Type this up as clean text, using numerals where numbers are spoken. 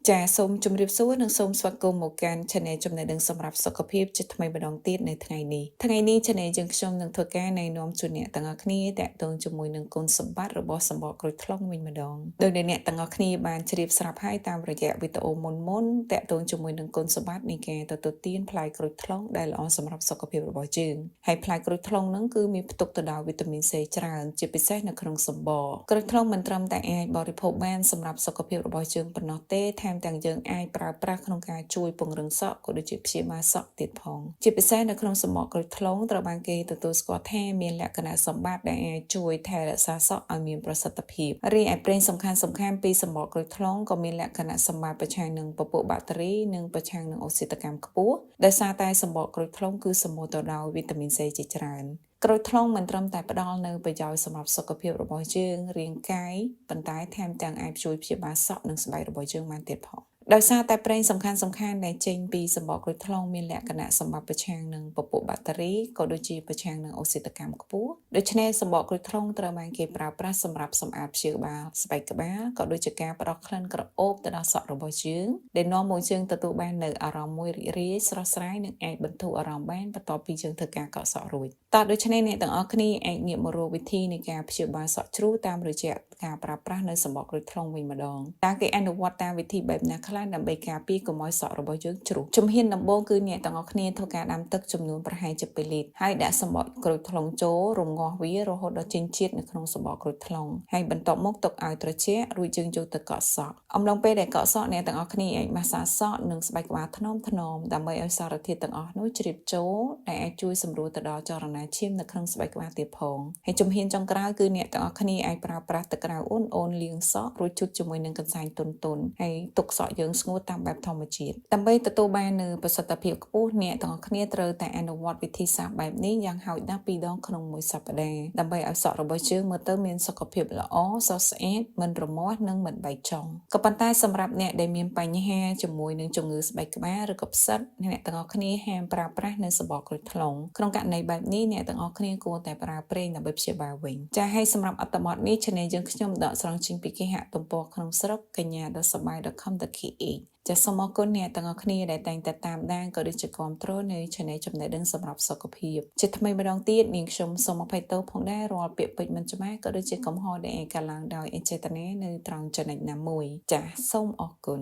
ចាសូមជម្រាបសួរនិងសូមស្វាគមន៍មកកាន់ Channel ចំណេះដឹងសម្រាប់សុខភាពជាថ្មីម្ដងទៀតនៅថ្ងៃនេះ Channel យើងខ្ញុំនឹងធ្វើការណែនាំជូនអ្នកទាំងអស់គ្នាតាក់ទងជាមួយនឹងគុណសម្បត្តិរបស់សម្បកក្រូចថ្លុងវិញម្ដងដោយអ្នកទាំងអស់គ្នាបានជ្រាបស្រាប់ហើយតាមរយៈវីដេអូមុនតាក់ទងជាមួយនឹងគុណសម្បត្តិនៃការទទួលទានផ្លែក្រូចថ្លុងដែលល្អសម្រាប់សុខភាពរបស់យើងហើយផ្លែក្រូចថ្លុងហ្នឹងគឺមានផ្ទុកទៅដោយវីតាមីន C ច្រើនជាពិសេសនៅក្នុងសម្បកក្រូចថ្លុងមិនត្រឹមតែអាចបរិភោគបានសម្រាប់សុខភាពរបស់យើងប៉ុណ្ណោះទេថែមទាំងយើងអាចប្រើប្រាស់ក្នុងការជួយពង្រឹងសក់ក៏ដូចជាព្យាបាលសក់ទៀតផងជាពិសេសនៅក្នុងសម្បកក្រូចថ្លុងត្រូវបានគេទទួលស្គាល់ថាមានលក្ខណៈសម្បត្តិដែលអាចជួយថែរក្សាសក់ឲ្យមានប្រសិទ្ធភាពរីឯប្រេងសំខាន់ៗពីសម្បកក្រូចថ្លុងក៏មានលក្ខណៈសម្បត្តិប្រឆាំងនឹងពពួកបាក់តេរីនិងប្រឆាំងនឹងអុកស៊ីតកម្មខ្ពស់ដោយសារតែសម្បកក្រូចថ្លុងគឺសម្បូរទៅដោយវីតាមីន C ជាច្រើនក្រូចថ្លុងមិនត្រឹមតែផ្ដល់នូវប្រយោជន៍សម្រាប់សុខភាពរបស់យើងរាងកាយប៉ុន្តែថែមទាំងអាចជួយព្យាបាលសក់និងស្បែករបស់យើងបានទៀតផងដោយសារតែប្រេងសំខាន់ៗដែលចេញពីសម្បកក្រូចថ្លុងមានលក្ខណៈសម្បត្តិប្រឆាំងនឹងពពួកបាក់តេរីក៏ដូចជាប្រឆាំងនឹងអុកស៊ីតកម្មខ្ពស់ដូច្នេះសម្បកក្រូចថ្លុងត្រូវបានគេប្រើប្រាស់សម្រាប់សម្អាតព្យាបាលស្បែកក្បាលក៏ដូចជាការផ្ដល់ក្លិនក្រអូបទៅដល់សក់របស់យើងដែលនាំមកយើងទទួលបាននូវអារម្មណ៍មួយរីករាយស្រស់ស្រាយនិងអាចបន្ធូរអារម្មណ៍បានបន្ទាប់ពីយើងធ្វើការកក់សក់រួចតើដូច្នេះអ្នកទាំងអស់គ្នាអាចងាកមករកវិធីនៃការព្យាបាលសក់ជ្រូកតាមរយៈការប្រើប្រាស់នៅសម្បកក្រូចថ្លុងវិញម្ដងតើគេអនុវត្តតាមវិធីបែបណាខ្លះដើម្បីការពារកុំឲ្យសក់របស់យើងជ្រុះជំហានដំបូងគឺអ្នកទាំងអស់គ្នាធ្វើការដាំទឹកចំនួនប្រហែលជា2លីត្រហើយដាក់សម្បកក្រូចថ្លុងចូលរំងាស់វារហូតដល់ចេញជាតិនៅក្នុងសម្បកក្រូចថ្លុងហើយបន្ទាប់មកទុកឲ្យត្រជាក់រួចយើងយកទៅកក់សក់អំឡុងពេលដែលកក់សក់អ្នកទាំងអស់គ្នាអាចម៉ាស្សាសក់និងស្បែកក្បាលថ្នមដើម្បីឲ្យសារធាតុទាំងអស់នោះជ្រាបចូលដែលអាចជួយសម្រួលទៅដល់ចរន្តឈាមនៅក្នុងស្បែកក្បាលទៀតផងហើយជំហានចុងក្រោយគឺអ្នកទាំងអស់គ្នាអាចប្រើប្រាស់ទឹកក្តៅអ៊ុនៗលាងសក់រួចជូតជាមួយនឹងកន្សែងទន់ៗហើយទុកសក់យើងស្ងួតតាមបែបធម្មជាតិដើម្បីទទួលបាននូវប្រសិទ្ធភាពខ្ពស់អ្នកទាំងអស់គ្នាត្រូវតែអនុវត្តវិធីសាស្ត្របែបនេះយ៉ាងហោចណាស់2ដងក្នុងមួយសប្តាហ៍ដើម្បីឲ្យសក់របស់យើងមើលទៅមានសុខភាពល្អស្រស់ស្អាតមិនរមាស់និងមិនបែកចុងក៏ប៉ុន្តែសម្រាប់អ្នកដែលមានបញ្ហាជាមួយនឹងជំងឺស្បែកក្បាលឬក៏ផ្សិតអ្នកទាំងអស់គ្នាហាមប្រើប្រាស់នៅសម្បកក្រូចថ្លុងក្នុងករណីបែបនេះអ្នកទាំងអស់គ្នាគួរតែប្រើប្រេងដើម្បីព្យាបាលវិញចា៎ហើយសម្រាប់អត្ថបទនេះ Channel យើងខ្ញុំដកស្រង់ចេញពីគេហទំព័រក្នុងស្រុកកញ្ញាដ៏សប្បាយ .com.ke ចាសសូមអរគុណអ្នកទាំងអស់គ្នាដែលតែងតែតាមដានក៏ដូចជាគាំទ្រនៅ Channel ចំណេះដឹងសម្រាប់សុខភាពជាថ្មីម្ដងទៀតនាងខ្ញុំសូមអភ័យទោសផងដែររាល់ពាក្យពេចន៍មិនច្បាស់ក៏ដូចជាកំហុសដែលអាចកើតឡើងដោយអចេតនានៅត្រង់ចំណុចណាមួយចាសសូមអរគុណ